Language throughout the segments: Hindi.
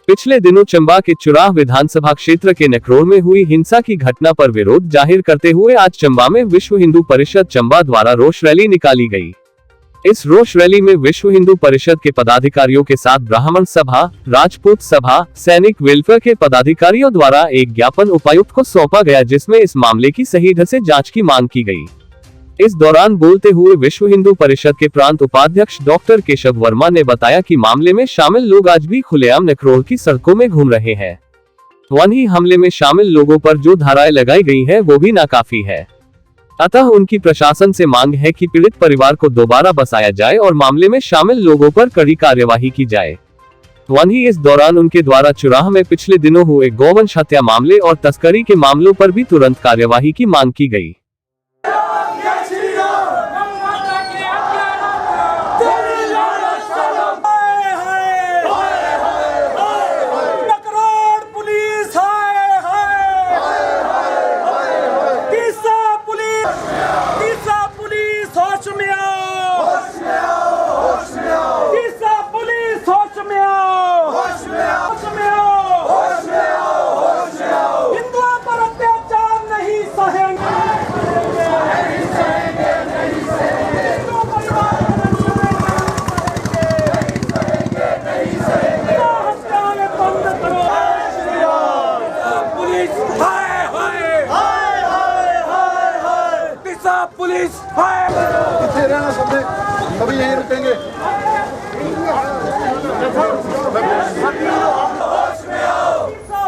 पिछले दिनों चंबा के चुराह विधानसभा क्षेत्र के नकरोल में हुई हिंसा की घटना पर विरोध जाहिर करते हुए आज चंबा में विश्व हिंदू परिषद चंबा द्वारा रोष रैली निकाली गई। इस रोष रैली में विश्व हिंदू परिषद के पदाधिकारियों के साथ ब्राह्मण सभा, राजपूत सभा, सैनिक वेलफेयर के पदाधिकारियों द्वारा एक ज्ञापन उपायुक्त को सौंपा गया, जिसमें इस मामले की सही ढंग से जांच की मांग की गई। इस दौरान बोलते हुए विश्व हिंदू परिषद के प्रांत उपाध्यक्ष डॉक्टर केशव वर्मा ने बताया कि मामले में शामिल लोग आज भी खुलेआम नकरोल की सड़कों में घूम रहे हैं। वहीं हमले में शामिल लोगों पर जो धाराएं लगाई गई है वो भी नाकाफी है। अतः उनकी प्रशासन से मांग है कि पीड़ित परिवार को दोबारा बसाया जाए और मामले में शामिल लोगों पर कड़ी कार्यवाही की जाए। वहीं इस दौरान उनके द्वारा चुराह में पिछले दिनों हुए गौवंश हत्या मामले और तस्करी के मामलों पर भी तुरंत कार्यवाही की मांग की गई। पुलिस कितने रहना सबने कभी यहीं रुकेंगे।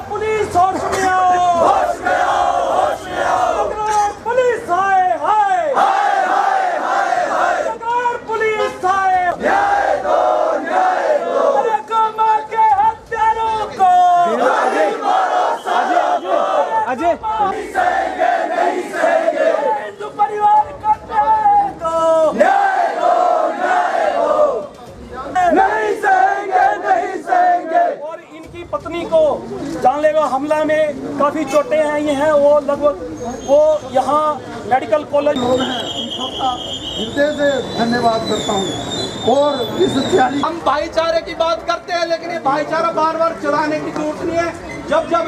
पुलिस होश में आओ, होश में आओ, होश में आओ। पुलिस आए, हाय हाय हाय हाय हाय। पुलिस आए, न्याय दो, न्याय दो। अरे कमा के हत्यारों को अजय मारो, अजय नहीं सहेंगे, नहीं सहेंगे। हिंदू परिवार का न्याय दो, न्याय दो। नहीं सहेंगे, नहीं सहेंगे। और इनकी पत्नी को जानलेवा हमला में काफी चोटें आई हैं। वो लगभग वो यहाँ मेडिकल कॉलेज। हृदय से धन्यवाद करता हूँ। और इस हम भाईचारे की बात करते हैं, लेकिन ये भाईचारा बार बार चलाने की जरूरत नहीं है। जब जब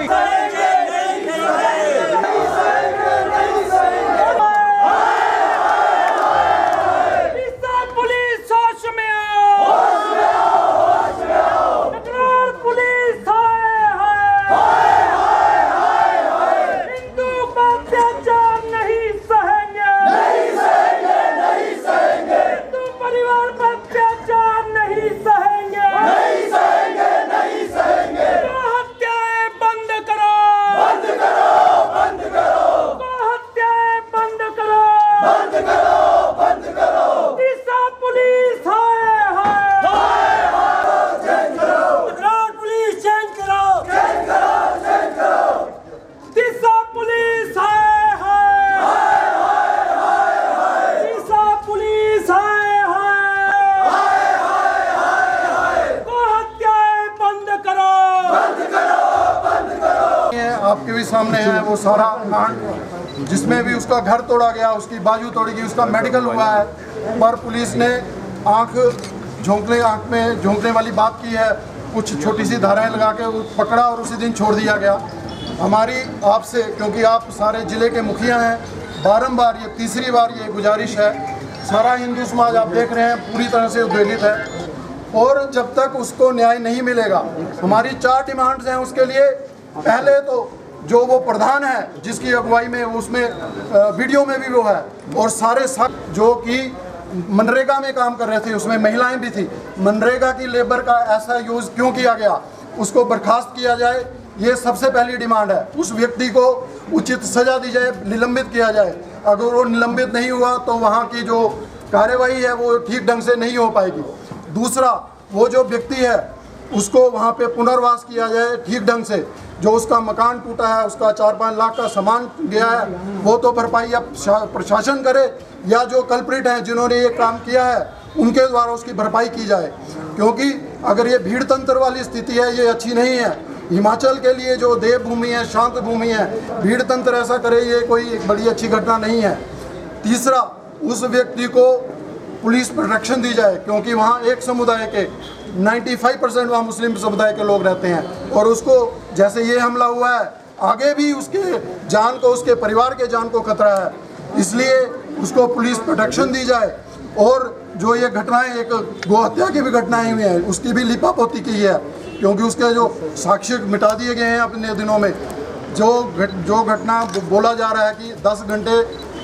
आपके भी सामने है वो सारा कांड, जिसमें भी उसका घर तोड़ा गया, उसकी बाजू तोड़ी गई, उसका मेडिकल हुआ है, पर पुलिस ने आंख में झोंकने वाली बात की है। कुछ छोटी सी धाराएं लगा के पकड़ा और उसी दिन छोड़ दिया गया। हमारी आपसे, क्योंकि आप सारे जिले के मुखिया हैं, बारंबार ये तीसरी बार ये गुजारिश है। सारा हिंदू समाज आप देख रहे हैं पूरी तरह से उद्वेलित है, और जब तक उसको न्याय नहीं मिलेगा, हमारी 4 डिमांड्स हैं उसके लिए। पहले तो जो वो प्रधान है जिसकी अगुवाई में उसमें वीडियो में भी वो है, और सारे जो कि मनरेगा में काम कर रहे थे, उसमें महिलाएं भी थी। मनरेगा की लेबर का ऐसा यूज़ क्यों किया गया, उसको बर्खास्त किया जाए, ये सबसे पहली डिमांड है। उस व्यक्ति को उचित सज़ा दी जाए, निलंबित किया जाए। अगर वो निलंबित नहीं हुआ तो वहाँ की जो कार्यवाही है वो ठीक ढंग से नहीं हो पाएगी। दूसरा, वो जो व्यक्ति है उसको वहाँ पे पुनर्वास किया जाए ठीक ढंग से। जो उसका मकान टूटा है, उसका 4-5 लाख का सामान गया है, वो तो भरपाई अब प्रशासन करे, या जो कल्प्रिट हैं जिन्होंने ये काम किया है उनके द्वारा उसकी भरपाई की जाए। क्योंकि अगर ये भीड़ तंत्र वाली स्थिति है, ये अच्छी नहीं है। हिमाचल के लिए जो देवभूमि है, शांत भूमि है, भीड़ तंत्र ऐसा करे, ये कोई बड़ी अच्छी घटना नहीं है। तीसरा, उस व्यक्ति को पुलिस प्रोटेक्शन दी जाए, क्योंकि वहाँ एक समुदाय के 95% वहाँ मुस्लिम समुदाय के लोग रहते हैं और उसको जैसे ये हमला हुआ है आगे भी उसके जान को, उसके परिवार के जान को खतरा है, इसलिए उसको पुलिस प्रोटेक्शन दी जाए। और जो ये घटनाएं, एक गौ हत्या की भी घटनाएं हुई हैं, उसकी भी लिपापोती की है, क्योंकि उसके जो साक्ष्य मिटा दिए गए हैं अपने दिनों में। जो घटना बोला जा रहा है कि 10 घंटे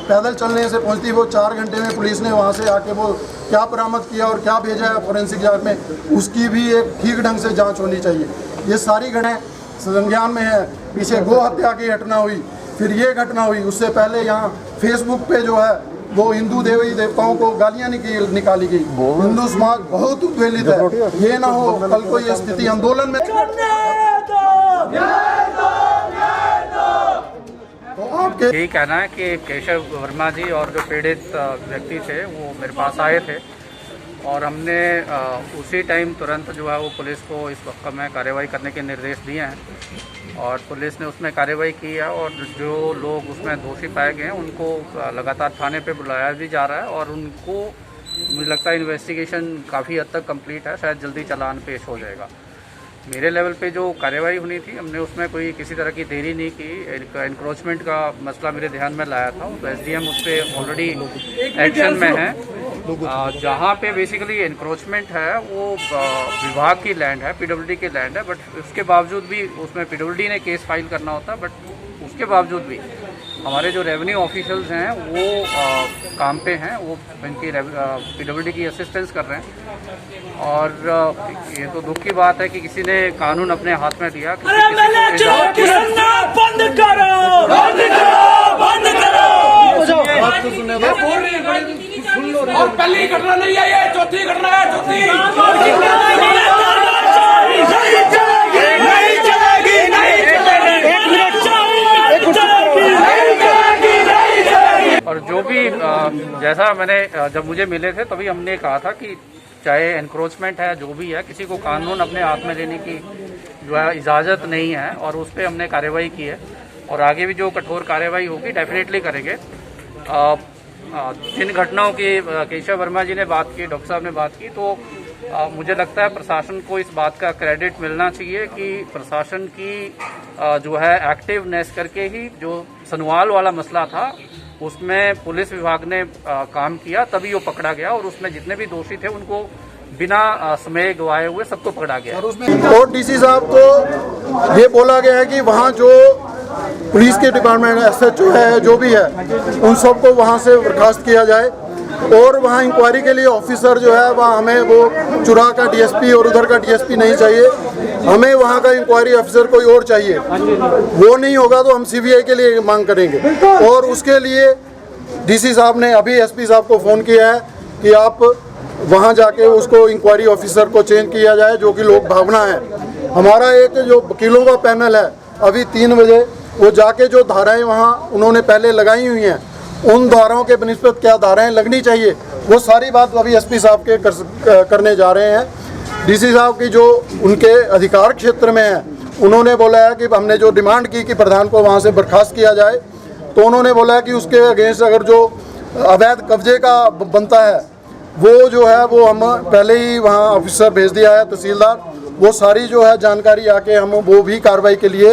पैदल चलने से पहुंचती, वो 4 घंटे में पुलिस ने वहां से आके वो क्या बरामद किया और क्या भेजा है फोरेंसिक जांच में, उसकी भी एक ठीक ढंग से जांच होनी चाहिए। ये सारी घटनाएं संज्ञान में है। पीछे गौ हत्या की घटना हुई, फिर ये घटना हुई, उससे पहले यहाँ फेसबुक पे जो है वो हिंदू देवी देवताओं को गालियाँ निकाली गई। हिंदू समाज बहुत उद्वेलित है, ये ना हो कल को ये स्थिति आंदोलन में। यही कहना है कि केशव वर्मा जी और जो पीड़ित व्यक्ति थे वो मेरे पास आए थे और हमने उसी टाइम तुरंत जो है वो पुलिस को इस वक्त में कार्रवाई करने के निर्देश दिए हैं और पुलिस ने उसमें कार्रवाई की है और जो लोग उसमें दोषी पाए गए हैं उनको लगातार थाने पे बुलाया भी जा रहा है और उनको मुझे लगता है इन्वेस्टिगेशन काफ़ी हद तक कंप्लीट है, शायद जल्दी चालान पेश हो जाएगा। मेरे लेवल पे जो कार्रवाई होनी थी हमने उसमें कोई किसी तरह की देरी नहीं की। एक एनक्रोचमेंट का मसला मेरे ध्यान में लाया था, तो एसडीएम उस पर ऑलरेडी एक्शन में है। जहाँ पे बेसिकली एनक्रोचमेंट है वो विभाग की लैंड है, पीडब्ल्यूडी की लैंड है, बट उसके बावजूद भी उसमें पीडब्ल्यूडी ने केस फाइल करना होता है, बट उसके बावजूद भी हमारे जो रेवेन्यू ऑफिशियल्स हैं वो काम पे हैं, वो इनकी पीडब्ल्यूडी की असिस्टेंस कर रहे हैं। और ये तो दुख की बात है कि किसी ने कानून अपने हाथ में दिया। और पहली घटना नहीं है, ये चौथी घटना है। और जो भी जैसा मैंने जब मुझे मिले थे तभी हमने कहा था कि चाहे एनक्रोचमेंट है जो भी है, किसी को कानून अपने हाथ में लेने की जो है इजाज़त नहीं है और उस पर हमने कार्रवाई की है और आगे भी जो कठोर कार्रवाई होगी डेफिनेटली करेंगे। जिन घटनाओं की केशव वर्मा जी ने बात की, डॉक्टर साहब ने बात की, तो मुझे लगता है प्रशासन को इस बात का क्रेडिट मिलना चाहिए कि प्रशासन की जो है एक्टिवनेस करके ही जो सनवाल वाला मसला था उसमें पुलिस विभाग ने काम किया, तभी वो पकड़ा गया और उसमें जितने भी दोषी थे उनको बिना समय गवाए हुए सबको पकड़ा गया। और डीसी साहब को ये बोला गया है कि वहाँ जो पुलिस के डिपार्टमेंट एसएचओ है, जो भी है, उन सबको वहाँ से बर्खास्त किया जाए और वहाँ इंक्वायरी के लिए ऑफिसर जो है वहाँ हमें वो चुरा का डीएसपी और उधर का डीएसपी नहीं चाहिए, हमें वहाँ का इंक्वायरी ऑफिसर कोई और चाहिए। वो नहीं होगा तो हम सीबीआई के लिए मांग करेंगे और उसके लिए डीसी साहब ने अभी एसपी साहब को फ़ोन किया है कि आप वहाँ जाके उसको इंक्वायरी ऑफिसर को चेंज किया जाए, जो कि लोक भावना है। हमारा एक जो वकीलों का पैनल है अभी 3 बजे वो जाके जो धाराएं वहाँ उन्होंने पहले लगाई हुई हैं, उन धाराओं के बनिस्बत क्या धाराएं लगनी चाहिए, वो सारी बात अभी एसपी साहब के करने जा रहे हैं। डीसी साहब की जो उनके अधिकार क्षेत्र में है, उन्होंने बोला है कि हमने जो डिमांड की कि प्रधान को वहाँ से बर्खास्त किया जाए, तो उन्होंने बोला है कि उसके अगेंस्ट अगर जो अवैध कब्जे का बनता है वो जो है वो हम पहले ही वहाँ ऑफिसर भेज दिया है, तहसीलदार, वो सारी जो है जानकारी आके हम वो भी कार्रवाई के लिए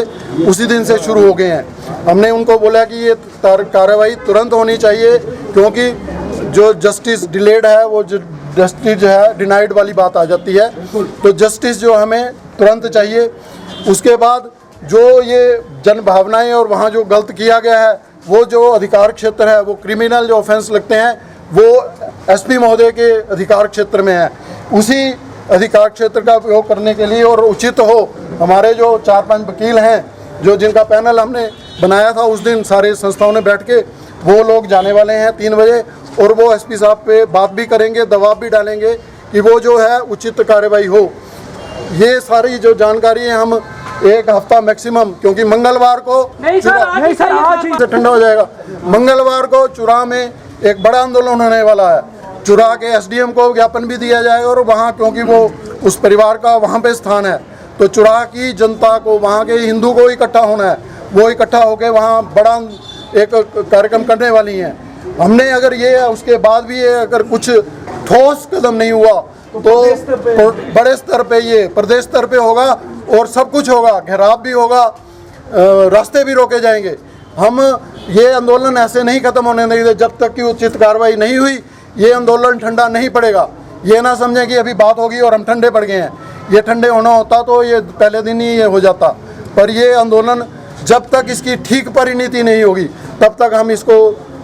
उसी दिन से शुरू हो गए हैं। हमने उनको बोला कि ये कार्रवाई तुरंत होनी चाहिए, क्योंकि जो जस्टिस डिलेड है वो जस्टिस जो है डिनाइड वाली बात आ जाती है, तो जस्टिस जो हमें तुरंत चाहिए। उसके बाद जो ये जन भावनाएं और वहाँ जो गलत किया गया है, वो जो अधिकार क्षेत्र है, वो क्रिमिनल जो ऑफेंस लगते हैं वो एसपी महोदय के अधिकार क्षेत्र में है। उसी अधिकार क्षेत्र का उपयोग करने के लिए और उचित हो, हमारे जो 4-5 वकील हैं जो जिनका पैनल हमने बनाया था, उस दिन सारे संस्थाओं ने बैठ के वो लोग जाने वाले हैं 3 बजे और वो एसपी साहब पे बात भी करेंगे, दबाव भी डालेंगे कि वो जो है उचित कार्रवाई हो। ये सारी जो जानकारी है हम 1 हफ्ता मैक्सिमम, क्योंकि मंगलवार को से ठंडा हो जाएगा, मंगलवार को चुरा में एक बड़ा आंदोलन होने वाला है। चुरा के एसडीएम को ज्ञापन भी दिया जाएगा और वहाँ, क्योंकि वो उस परिवार का वहाँ पे स्थान है, तो चुरा की जनता को, वहाँ के हिंदू को इकट्ठा होना है, वो इकट्ठा होकर वहाँ बड़ा एक कार्यक्रम करने वाली हैं। हमने अगर ये उसके बाद भी ये अगर कुछ ठोस कदम नहीं हुआ तो बड़े स्तर पे ये प्रदेश स्तर पे होगा और सब कुछ होगा, घेराव भी होगा, रास्ते भी रोके जाएंगे। हम ये आंदोलन ऐसे नहीं खत्म होने देंगे जब तक कि उचित कार्रवाई नहीं हुई। ये आंदोलन ठंडा नहीं पड़ेगा। ये ना समझें कि अभी बात होगी और हम ठंडे पड़ गए हैं। ये ठंडे होना होता तो ये पहले दिन ही ये हो जाता, पर ये आंदोलन जब तक इसकी ठीक परिणति नहीं होगी तब तक हम इसको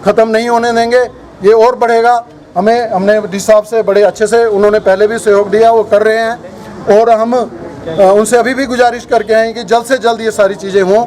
ख़त्म नहीं होने देंगे। ये और बढ़ेगा। हमने डी साहब से बड़े अच्छे से, उन्होंने पहले भी सहयोग दिया, वो कर रहे हैं और हम उनसे अभी भी गुजारिश करके हैं कि जल्द से जल्द ये सारी चीज़ें हों।